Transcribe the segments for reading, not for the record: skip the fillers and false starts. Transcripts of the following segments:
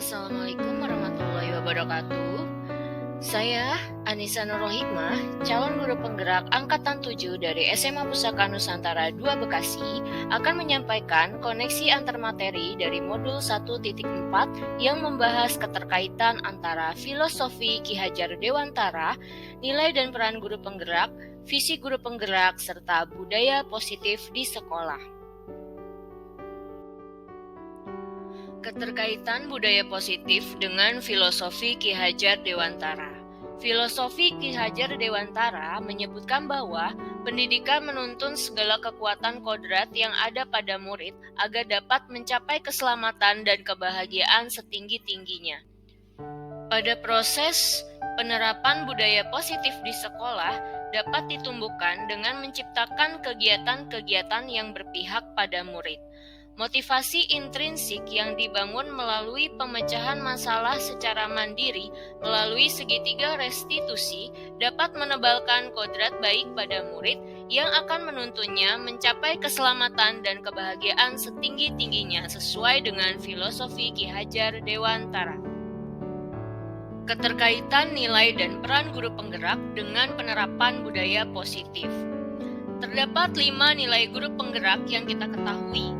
Assalamualaikum warahmatullahi wabarakatuh. Saya Anissa Nurul Hikmah, calon guru penggerak Angkatan 7 dari SMA Pusaka Nusantara 2 Bekasi, akan menyampaikan koneksi antar materi dari modul 1.4 yang membahas keterkaitan antara filosofi Ki Hajar Dewantara, nilai dan peran guru penggerak, visi guru penggerak, serta budaya positif di sekolah. Keterkaitan budaya positif dengan filosofi Ki Hajar Dewantara. Filosofi Ki Hajar Dewantara menyebutkan bahwa pendidikan menuntun segala kekuatan kodrat yang ada pada murid agar dapat mencapai keselamatan dan kebahagiaan setinggi-tingginya. Pada proses penerapan budaya positif di sekolah dapat ditumbuhkan dengan menciptakan kegiatan-kegiatan yang berpihak pada murid. Motivasi intrinsik yang dibangun melalui pemecahan masalah secara mandiri melalui segitiga restitusi dapat menebalkan kodrat baik pada murid yang akan menuntunnya mencapai keselamatan dan kebahagiaan setinggi-tingginya sesuai dengan filosofi Ki Hajar Dewantara. Keterkaitan nilai dan peran guru penggerak dengan penerapan budaya positif. Terdapat 5 nilai guru penggerak yang kita ketahui.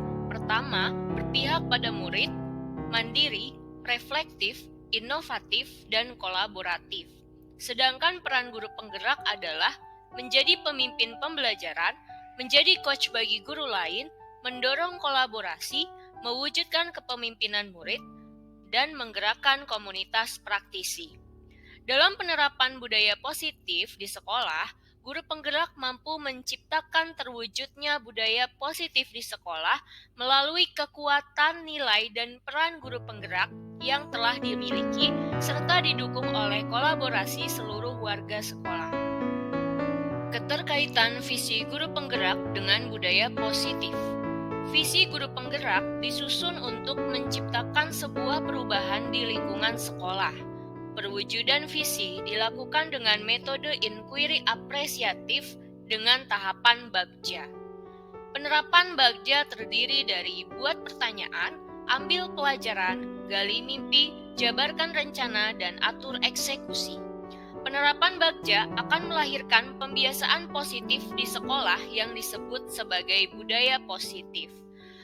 Pertama, berpihak pada murid, mandiri, reflektif, inovatif, dan kolaboratif. Sedangkan peran guru penggerak adalah menjadi pemimpin pembelajaran, menjadi coach bagi guru lain, mendorong kolaborasi, mewujudkan kepemimpinan murid, dan menggerakkan komunitas praktisi. Dalam penerapan budaya positif di sekolah, guru penggerak mampu menciptakan terwujudnya budaya positif di sekolah melalui kekuatan nilai dan peran guru penggerak yang telah dimiliki serta didukung oleh kolaborasi seluruh warga sekolah. Keterkaitan visi guru penggerak dengan budaya positif. Visi guru penggerak disusun untuk menciptakan sebuah perubahan di lingkungan sekolah. Perwujudan visi dilakukan dengan metode inquiry apresiatif dengan tahapan bagja. Penerapan bagja terdiri dari buat pertanyaan, ambil pelajaran, gali mimpi, jabarkan rencana, dan atur eksekusi. Penerapan bagja akan melahirkan pembiasaan positif di sekolah yang disebut sebagai budaya positif.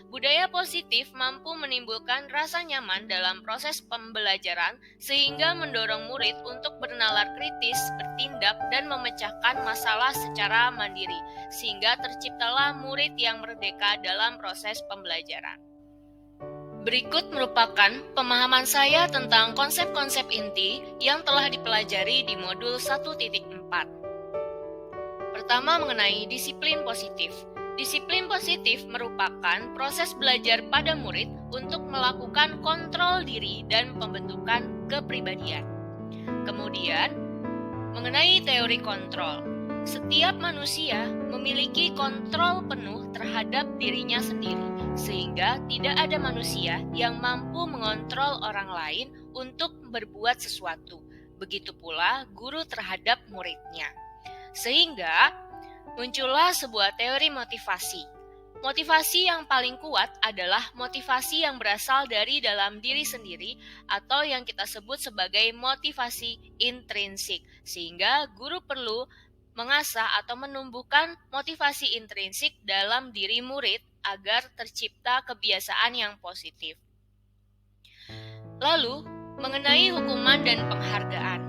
Budaya positif mampu menimbulkan rasa nyaman dalam proses pembelajaran sehingga mendorong murid untuk bernalar kritis, bertindak, dan memecahkan masalah secara mandiri, sehingga terciptalah murid yang merdeka dalam proses pembelajaran. Berikut merupakan pemahaman saya tentang konsep-konsep inti yang telah dipelajari di modul 1.4. Pertama, mengenai disiplin positif. Disiplin positif merupakan proses belajar pada murid untuk melakukan kontrol diri dan pembentukan kepribadian. Kemudian, mengenai teori kontrol. Setiap manusia memiliki kontrol penuh terhadap dirinya sendiri, sehingga tidak ada manusia yang mampu mengontrol orang lain untuk berbuat sesuatu. Begitu pula guru terhadap muridnya. Sehingga muncullah sebuah teori motivasi. Motivasi yang paling kuat adalah motivasi yang berasal dari dalam diri sendiri atau yang kita sebut sebagai motivasi intrinsik. Sehingga guru perlu mengasah atau menumbuhkan motivasi intrinsik dalam diri murid agar tercipta kebiasaan yang positif. Lalu, mengenai hukuman dan penghargaan.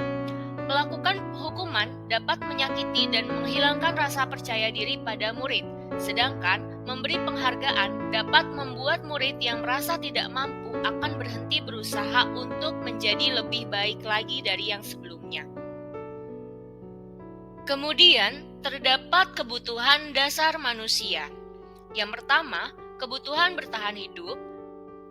Melakukan hukuman dapat menyakiti dan menghilangkan rasa percaya diri pada murid, sedangkan memberi penghargaan dapat membuat murid yang merasa tidak mampu akan berhenti berusaha untuk menjadi lebih baik lagi dari yang sebelumnya. Kemudian, terdapat kebutuhan dasar manusia. Yang pertama, kebutuhan bertahan hidup.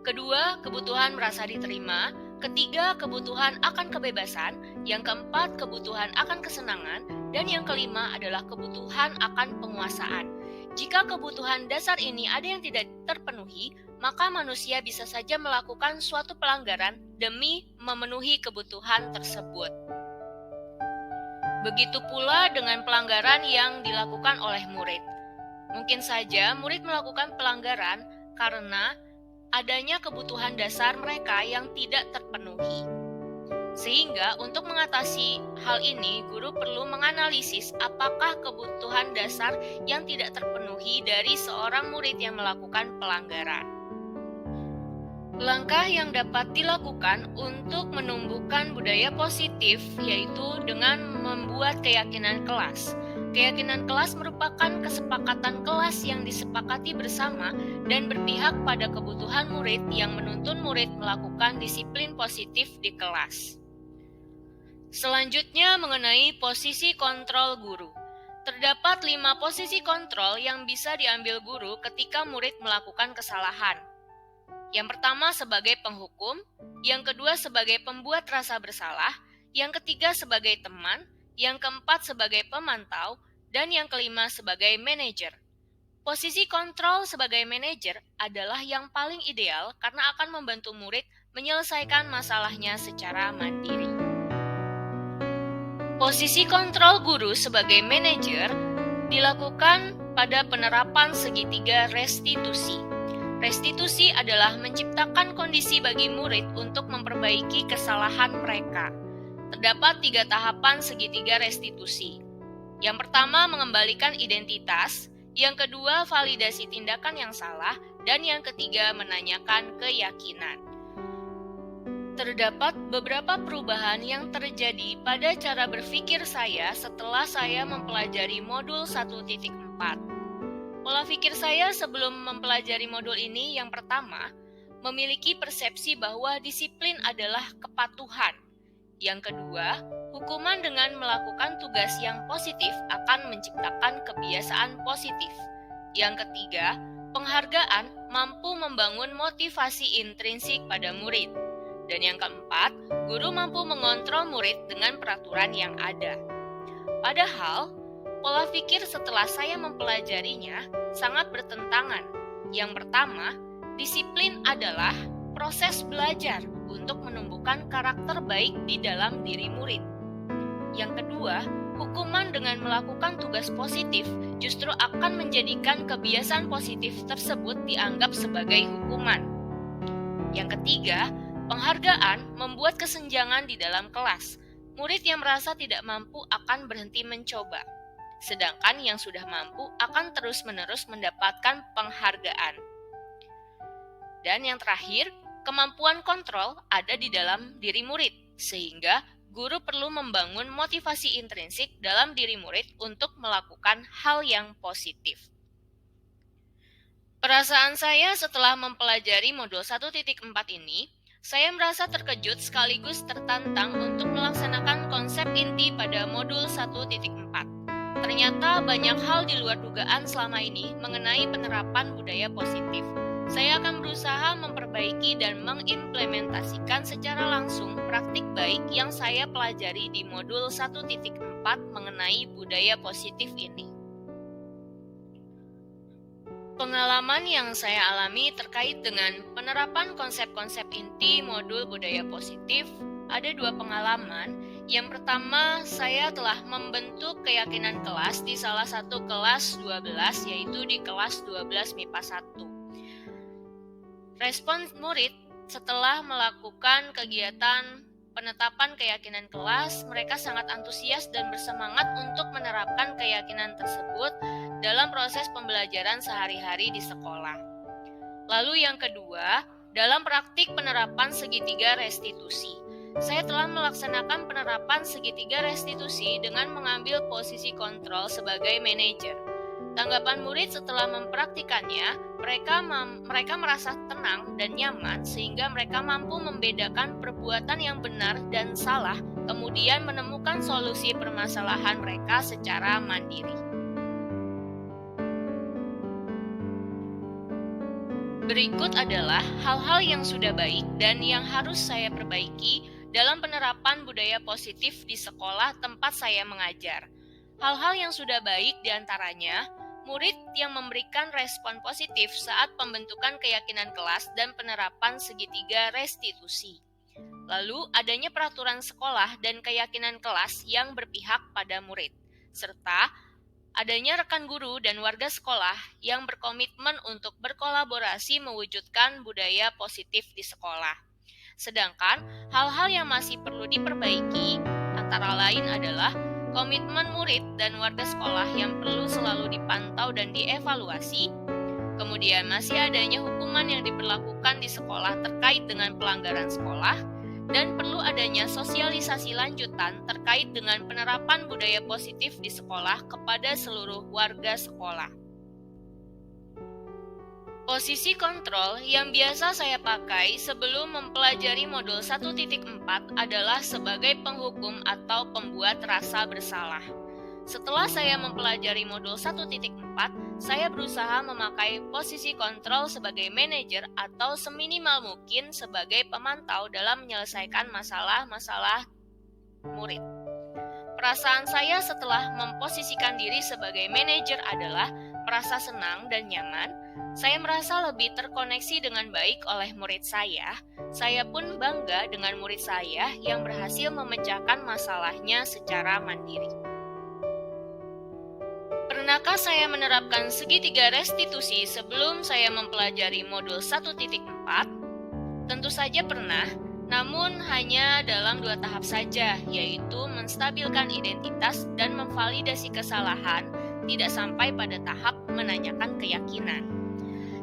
Kedua, kebutuhan merasa diterima. Ketiga, kebutuhan akan kebebasan. Yang keempat, kebutuhan akan kesenangan. Dan yang kelima adalah kebutuhan akan penguasaan. Jika kebutuhan dasar ini ada yang tidak terpenuhi, maka manusia bisa saja melakukan suatu pelanggaran demi memenuhi kebutuhan tersebut. Begitu pula dengan pelanggaran yang dilakukan oleh murid. Mungkin saja murid melakukan pelanggaran karena adanya kebutuhan dasar mereka yang tidak terpenuhi. Sehingga untuk mengatasi hal ini, guru perlu menganalisis apakah kebutuhan dasar yang tidak terpenuhi dari seorang murid yang melakukan pelanggaran. Langkah yang dapat dilakukan untuk menumbuhkan budaya positif yaitu dengan membuat keyakinan kelas. Keyakinan kelas merupakan kesepakatan kelas yang disepakati bersama dan berpihak pada kebutuhan murid yang menuntun murid melakukan disiplin positif di kelas. Selanjutnya mengenai posisi kontrol guru. Terdapat 5 posisi kontrol yang bisa diambil guru ketika murid melakukan kesalahan. Yang pertama sebagai penghukum, yang kedua sebagai pembuat rasa bersalah, yang ketiga sebagai teman, yang keempat sebagai pemantau, dan yang kelima sebagai manajer. Posisi kontrol sebagai manajer adalah yang paling ideal karena akan membantu murid menyelesaikan masalahnya secara mandiri. Posisi kontrol guru sebagai manajer dilakukan pada penerapan segitiga restitusi. Restitusi adalah menciptakan kondisi bagi murid untuk memperbaiki kesalahan mereka. Terdapat 3 tahapan segitiga restitusi. Yang pertama mengembalikan identitas, yang kedua validasi tindakan yang salah, dan yang ketiga menanyakan keyakinan. Terdapat beberapa perubahan yang terjadi pada cara berpikir saya setelah saya mempelajari modul 1.4. Pola pikir saya sebelum mempelajari modul ini yang pertama, memiliki persepsi bahwa disiplin adalah kepatuhan. Yang kedua, hukuman dengan melakukan tugas yang positif akan menciptakan kebiasaan positif. Yang ketiga, penghargaan mampu membangun motivasi intrinsik pada murid. Dan yang keempat, guru mampu mengontrol murid dengan peraturan yang ada. Padahal, pola pikir setelah saya mempelajarinya sangat bertentangan. Yang pertama, disiplin adalah proses belajar untuk menumbuhkan karakter baik di dalam diri murid. Yang kedua, hukuman dengan melakukan tugas positif justru akan menjadikan kebiasaan positif tersebut dianggap sebagai hukuman. Yang ketiga, penghargaan membuat kesenjangan di dalam kelas. Murid yang merasa tidak mampu akan berhenti mencoba. Sedangkan yang sudah mampu akan terus-menerus mendapatkan penghargaan. Dan yang terakhir, kemampuan kontrol ada di dalam diri murid, sehingga guru perlu membangun motivasi intrinsik dalam diri murid untuk melakukan hal yang positif. Perasaan saya setelah mempelajari modul 1.4 ini, saya merasa terkejut sekaligus tertantang untuk melaksanakan konsep inti pada modul 1.4. Ternyata banyak hal di luar dugaan selama ini mengenai penerapan budaya positif. Saya akan berusaha memperbaiki dan mengimplementasikan secara langsung praktik baik yang saya pelajari di modul 1.4 mengenai budaya positif ini. Pengalaman yang saya alami terkait dengan penerapan konsep-konsep inti modul budaya positif, ada 2 pengalaman. Yang pertama, saya telah membentuk keyakinan kelas di salah satu kelas 12, yaitu di kelas 12 MIPA 1. Respon murid setelah melakukan kegiatan penetapan keyakinan kelas, mereka sangat antusias dan bersemangat untuk menerapkan keyakinan tersebut dalam proses pembelajaran sehari-hari di sekolah. Lalu yang kedua, dalam praktik penerapan segitiga restitusi. Saya telah melaksanakan penerapan segitiga restitusi dengan mengambil posisi kontrol sebagai manajer. Tanggapan murid setelah mempraktikannya, mereka merasa tenang dan nyaman sehingga mereka mampu membedakan perbuatan yang benar dan salah, kemudian menemukan solusi permasalahan mereka secara mandiri. Berikut adalah hal-hal yang sudah baik dan yang harus saya perbaiki dalam penerapan budaya positif di sekolah tempat saya mengajar. Hal-hal yang sudah baik diantaranya, murid yang memberikan respon positif saat pembentukan keyakinan kelas dan penerapan segitiga restitusi. Lalu, adanya peraturan sekolah dan keyakinan kelas yang berpihak pada murid, serta adanya rekan guru dan warga sekolah yang berkomitmen untuk berkolaborasi mewujudkan budaya positif di sekolah. Sedangkan hal-hal yang masih perlu diperbaiki antara lain adalah komitmen murid dan warga sekolah yang perlu selalu dipantau dan dievaluasi. Kemudian masih adanya hukuman yang diberlakukan di sekolah terkait dengan pelanggaran sekolah, dan perlu adanya sosialisasi lanjutan terkait dengan penerapan budaya positif di sekolah kepada seluruh warga sekolah. Posisi kontrol yang biasa saya pakai sebelum mempelajari modul 1.4 adalah sebagai penghukum atau pembuat rasa bersalah. Setelah saya mempelajari modul 1.4, saya berusaha memakai posisi kontrol sebagai manajer atau seminimal mungkin sebagai pemantau dalam menyelesaikan masalah-masalah murid. Perasaan saya setelah memposisikan diri sebagai manajer adalah merasa senang dan nyaman. Saya merasa lebih terkoneksi dengan baik oleh murid saya. Saya pun bangga dengan murid saya yang berhasil memecahkan masalahnya secara mandiri. Pernahkah saya menerapkan segitiga restitusi sebelum saya mempelajari modul 1.4? Tentu saja pernah, namun hanya dalam 2 tahap saja, yaitu menstabilkan identitas dan memvalidasi kesalahan, tidak sampai pada tahap menanyakan keyakinan.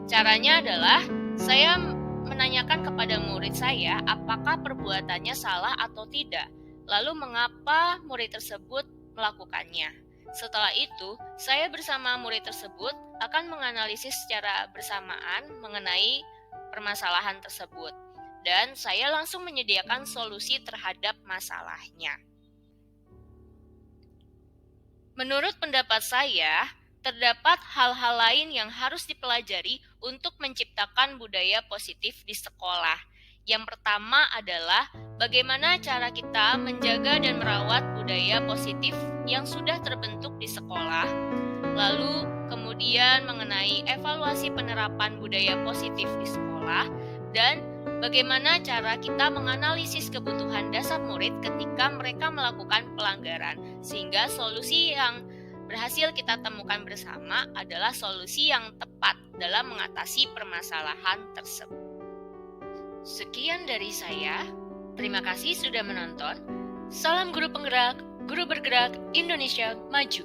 Caranya adalah, saya menanyakan kepada murid saya apakah perbuatannya salah atau tidak, lalu mengapa murid tersebut melakukannya. Setelah itu, saya bersama murid tersebut akan menganalisis secara bersamaan mengenai permasalahan tersebut, dan saya langsung menyediakan solusi terhadap masalahnya. Menurut pendapat saya, terdapat hal-hal lain yang harus dipelajari untuk menciptakan budaya positif di sekolah. Yang pertama adalah bagaimana cara kita menjaga dan merawat budaya positif yang sudah terbentuk di sekolah. Lalu kemudian mengenai evaluasi penerapan budaya positif di sekolah dan bagaimana cara kita menganalisis kebutuhan dasar murid ketika mereka melakukan pelanggaran, sehingga solusi yang berhasil kita temukan bersama adalah solusi yang tepat dalam mengatasi permasalahan tersebut. Sekian dari saya. Terima kasih sudah menonton. Salam guru penggerak, guru bergerak, Indonesia maju.